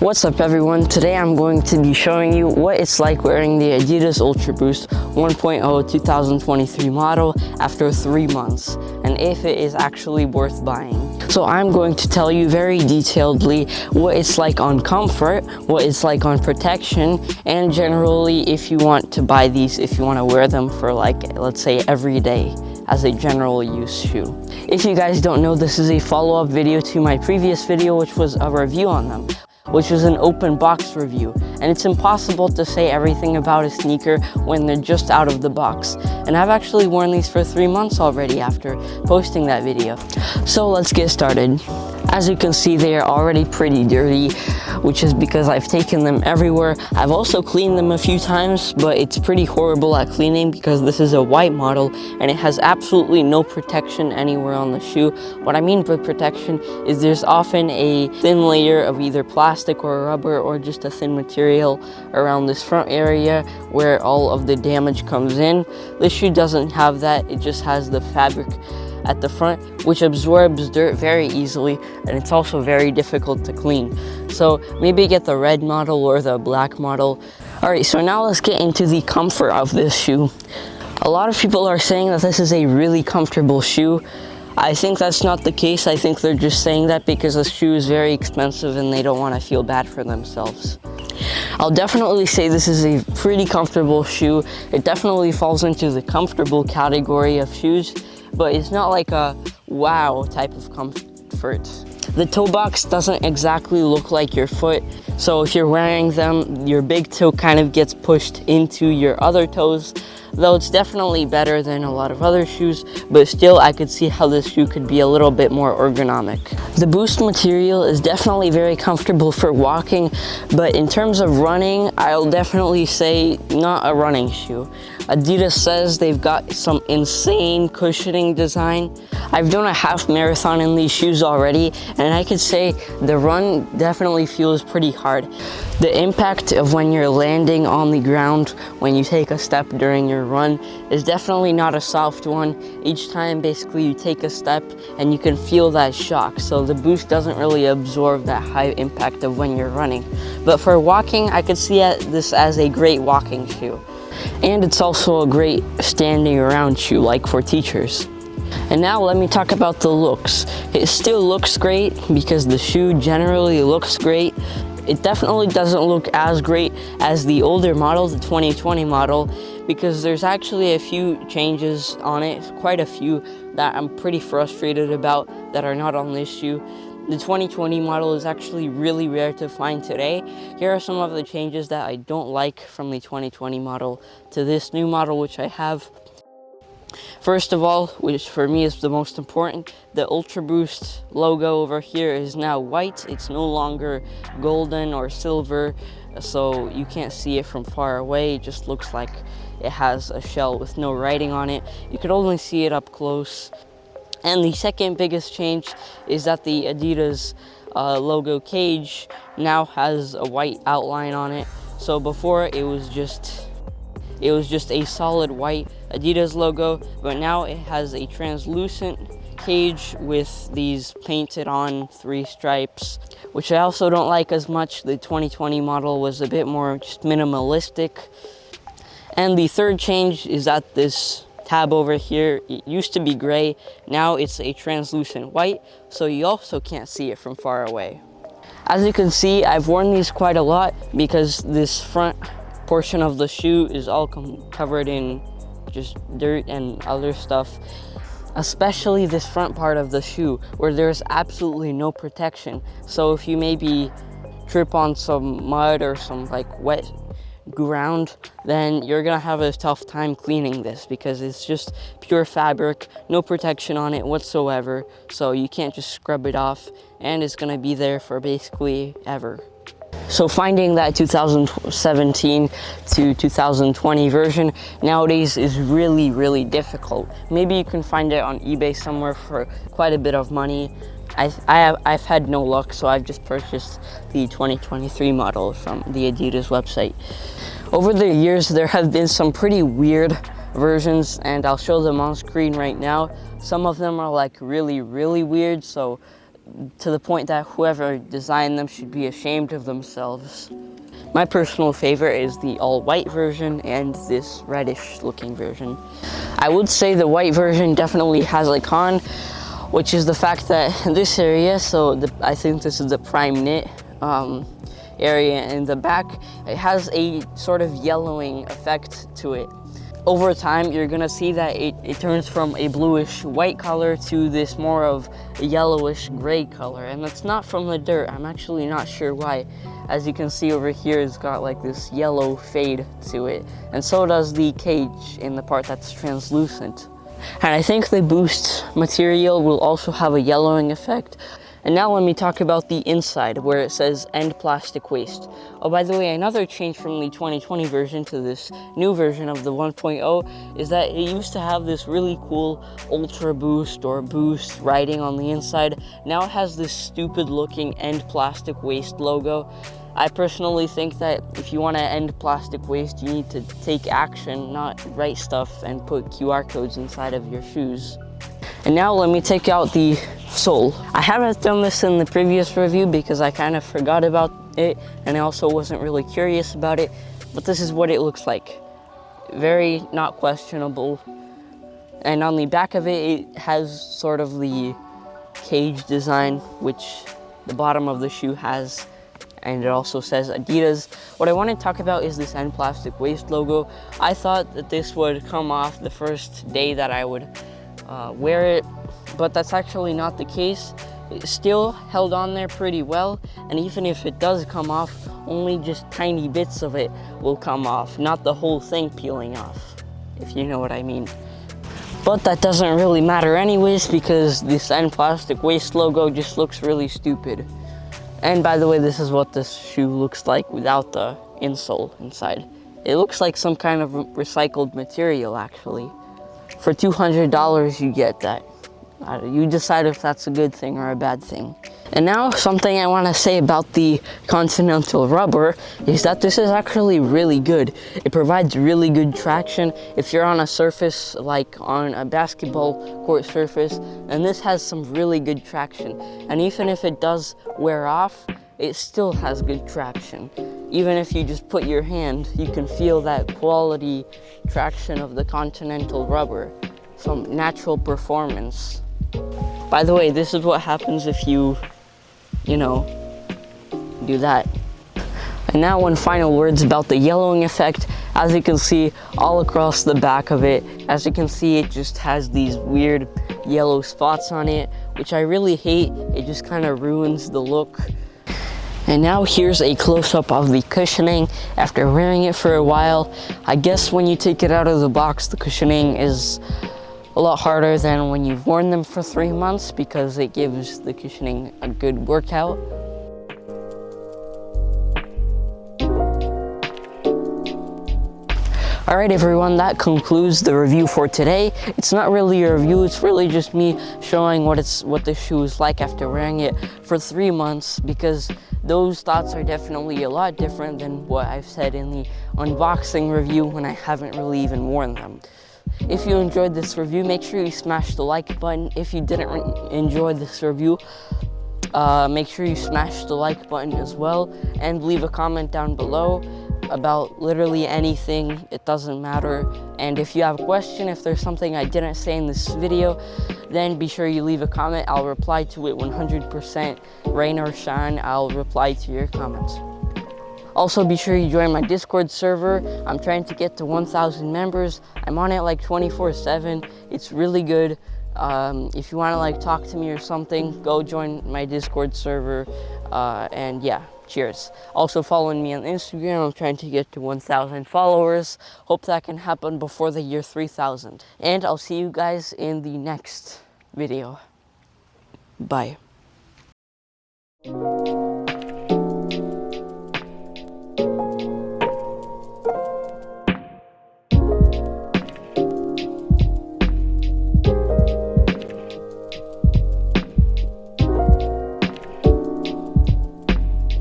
What's up everyone, today I'm going to be showing you what it's like wearing the Adidas UltraBoost 1.0 2023 model after 3 months, and if it is actually worth buying. So I'm going to tell you very detailedly what it's like on comfort, what it's like on protection, and generally if you want to buy these, if you want to wear them for let's say every day as a general use shoe. If you guys don't know, this is a follow-up video to my previous video, which was a review on them, which was an open box review, and it's impossible to say everything about a sneaker when they're just out of the box. And I've actually worn these for 3 months already after posting that video. So let's get started. As you can see, they are already pretty dirty, which is because I've taken them everywhere. I've also cleaned them a few times, but it's pretty horrible at cleaning because this is a white model and it has absolutely no protection anywhere on the shoe. What I mean by protection is there's often a thin layer of either plastic or rubber or just a thin material around this front area where all of the damage comes in. This shoe doesn't have that, it just has the fabric at the front, which absorbs dirt very easily, and it's also very difficult to clean. So maybe get the red model or the black model. Alright, so now let's get into the comfort of this shoe. A lot of people are saying that this is a really comfortable shoe. I think that's not the case. I think they're just saying that because the shoe is very expensive and they don't want to feel bad for themselves. I'll definitely say this is a pretty comfortable shoe. It definitely falls into the comfortable category of shoes, but it's not like a wow type of comfort. The toe box doesn't exactly look like your foot, so if you're wearing them, your big toe kind of gets pushed into your other toes, though it's definitely better than a lot of other shoes, but still I could see how this shoe could be a little bit more ergonomic. The Boost material is definitely very comfortable for walking, but in terms of running, I'll definitely say not a running shoe. Adidas says they've got some insane cushioning design. I've done a half marathon in these shoes already, and I could say the run definitely feels pretty hard. The impact of when you're landing on the ground when you take a step during your run is definitely not a soft one. Each time basically you take a step and you can feel that shock, so the Boost doesn't really absorb that high impact of when you're running. But for walking, I could see this as a great walking shoe. And it's also a great standing around shoe, like for teachers. And now let me talk about the looks. It still looks great because the shoe generally looks great. It definitely doesn't look as great as the older model, the 2020 model, because there's actually a few changes on it, quite a few that I'm pretty frustrated about that are not on this shoe. The 2020 model is actually really rare to find today. Here are some of the changes that I don't like from the 2020 model to this new model, which I have. First of all, which for me is the most important, the UltraBoost logo over here is now white. It's no longer golden or silver, so you can't see it from far away. It just looks like it has a shell with no writing on it. You could only see it up close. And the second biggest change is that the Adidas logo cage now has a white outline on it. So before it was just a solid white Adidas logo, but now it has a translucent cage with these painted on 3 stripes, which I also don't like as much. The 2020 model was a bit more just minimalistic. And the third change is that this tab over here, it used to be gray, now it's a translucent white, so you also can't see it from far away. As you can see, I've worn these quite a lot because this front portion of the shoe is all covered in just dirt and other stuff, especially this front part of the shoe where there's absolutely no protection. So if you maybe trip on some mud or some wet ground, then you're gonna have a tough time cleaning this because it's just pure fabric, no protection on it whatsoever, so you can't just scrub it off, and it's gonna be there for basically ever. So finding that 2017 to 2020 version nowadays is really difficult. Maybe you can find it on eBay somewhere for quite a bit of money. I've had no luck, so I've just purchased the 2023 model from the Adidas website. Over the years, there have been some pretty weird versions, and I'll show them on screen right now. Some of them are really weird, so to the point that whoever designed them should be ashamed of themselves. My personal favorite is the all-white version and this reddish looking version. I would say the white version definitely has a con, which is the fact that this area, I think this is the prime knit area in the back, it has a sort of yellowing effect to it. Over time, you're gonna see that it turns from a bluish white color to this more of a yellowish gray color, and that's not from the dirt. I'm actually not sure why. As you can see over here, it's got like this yellow fade to it, and so does the cage in the part that's translucent. And I think the Boost material will also have a yellowing effect. And now let me talk about the inside, where it says end plastic waste. Oh, by the way, another change from the 2020 version to this new version of the 1.0 is that it used to have this really cool UltraBoost or Boost writing on the inside. Now it has this stupid looking end plastic waste logo. I personally think that if you want to end plastic waste, you need to take action, not write stuff and put QR codes inside of your shoes. And now let me take out the sole. I haven't done this in the previous review because I kind of forgot about it, and I also wasn't really curious about it, but this is what it looks like. Very not questionable. And on the back of it, it has sort of the cage design, which the bottom of the shoe has, and it also says Adidas. What I want to talk about is this end plastic waste logo. I thought that this would come off the first day that I would wear it, but that's actually not the case. It's still held on there pretty well, and even if it does come off, only just tiny bits of it will come off, not the whole thing peeling off, if you know what I mean. But that doesn't really matter anyways, because this end plastic waste logo just looks really stupid. And by the way, this is what this shoe looks like without the insole inside. It looks like some kind of recycled material, actually. For $200, you get that. You decide if that's a good thing or a bad thing. And now something I want to say about the Continental rubber is that this is actually really good. It provides really good traction if you're on a surface like on a basketball court surface, and this has some really good traction. And even if it does wear off, it still has good traction. Even if you just put your hand, you can feel that quality traction of the Continental rubber. Some natural performance. By the way, this is what happens if you do that. And now one final words about the yellowing effect. As you can see all across the back of it, as you can see, it just has these weird yellow spots on it, which I really hate. It just kind of ruins the look. And now here's a close-up of the cushioning after wearing it for a while. I guess when you take it out of the box, the cushioning is a lot harder than when you've worn them for 3 months, because it gives the cushioning a good workout. Alright everyone, that concludes the review for today. It's not really a review, it's really just me showing what this shoe is like after wearing it for 3 months, because those thoughts are definitely a lot different than what I've said in the unboxing review when I haven't really even worn them. If you enjoyed this review, make sure you smash the like button. If you didn't enjoy this review, make sure you smash the like button as well, and leave a comment down below about literally anything. It doesn't matter. And if you have a question, if there's something I didn't say in this video, then be sure you leave a comment. I'll reply to it 100%. Rain or shine, I'll reply to your comments. Also, be sure you join my Discord server. I'm trying to get to 1,000 members. I'm on it like 24/7. It's really good. If you want to like talk to me or something, go join my Discord server. And yeah, cheers. Also following me on Instagram. I'm trying to get to 1,000 followers. Hope that can happen before the year 3,000. And I'll see you guys in the next video. Bye.